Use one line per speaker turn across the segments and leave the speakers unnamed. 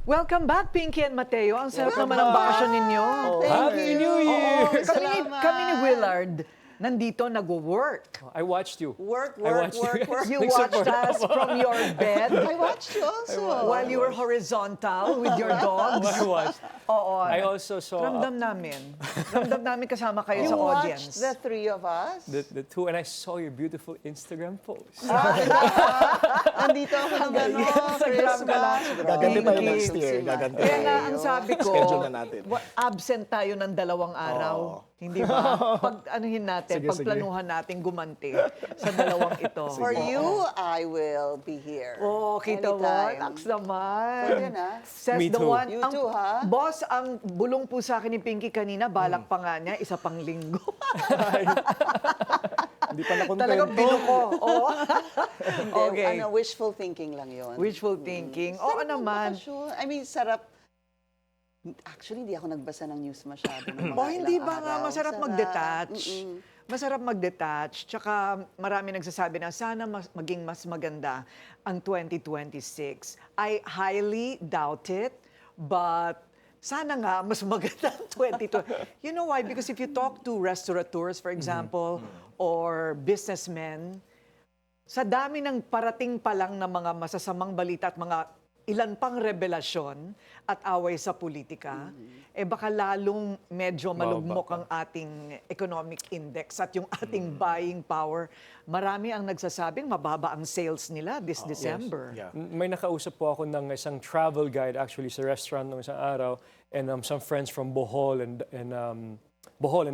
Welcome back, Pinky and Mateo. Ang sarap naman ang bakasyon ninyo.
Happy New Year!
Oo, kami ni Willard, nandito nagwo-work.
I watched you.
Work.
You watched us from your bed
I watched you also.
while you were horizontal with your dogs.
I watched.
Oo.
I also saw
Ramdam namin. Ramdam namin kasama kayo
You
sa
watched
audience.
the three of us?
the two, and I saw your beautiful Instagram post.
Nandito ang gano'n,
Instagram ka lang.
Christmas.
Gaganti tayo
Pinky.
next year. Gaganti
Kaya
tayo.
nga, ang sabi ko,
Schedule na natin.
absent tayo ng 2 araw. Hindi ba? Pag-anuhin natin,
Sige,
pagplanuhan natin gumanti sa 2 ito.
For you, I will be here.
Oh, kita mo.
Anytime.
Taks naman.
Pwede na.
Says
Me
the
too.
one.
You too, ha?
Boss, ang bulong po sa akin ni Pinky kanina, balak pa nga niya, isa pang linggo.
Hindi pa na
Talagang
kontento.
binuko. Oo.
Hindi,
Okay.
wishful thinking lang yun.
Wishful thinking. Oo
Sarap ng
naman.
bakasyon. I mean, sarap. Actually, hindi ako nagbasa ng news masyado. ng mga
Oh, hindi
ilang
ba nga
araw.
masarap
Sarap.
mag-detach? Masarap mag-detach. Tsaka marami nagsasabi na sana maging mas maganda ang 2026. I highly doubt it, but sana nga mas maganda ang 2020. You know why? Because if you talk to restaurateurs, for example, or businessmen, sa dami ng parating pa lang na mga masasamang balita at mga ilan pang revelasyon at away sa politika, baka lalong medyo malugmok ang ating economic index at yung ating buying power. Marami ang nagsasabing mababa ang sales nila this December.
Yeah.
May nakausap po ako ng isang travel guide actually sa restaurant ng isang araw, and some friends from Bohol and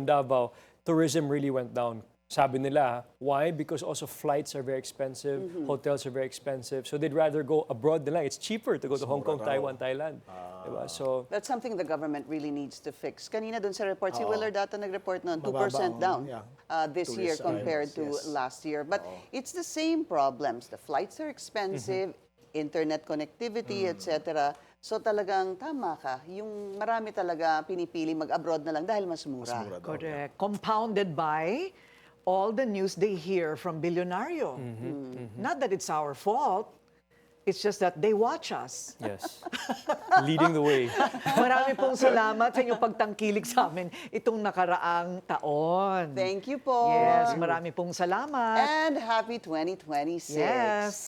Davao. Tourism really went down. Sabi nila, why? Because also flights are very expensive, hotels are very expensive. So they'd rather go abroad nila. It's cheaper to go to Hong Kong, Taiwan, Thailand. Diba? So
That's something the government really needs to fix. Kanina dun sa report, si Willard data nag-report noon, 2%
Mababa ang,
down this
tourist
year compared
arrivals,
to
yes.
last year. But it's the same problems. The flights are expensive, internet connectivity, etc. So talagang tama ka. Yung marami talaga pinipili mag-abroad na lang dahil mas mura.
Correct. Compounded by all the news they hear from Billionario. Not that it's our fault. It's just that they watch us.
yes, leading the way.
Marami pong salamat sa inyong pagtangkilik sa amin itong nakaraang taon.
Thank you po.
Yes, marami pong salamat.
And happy 2026.
Yes.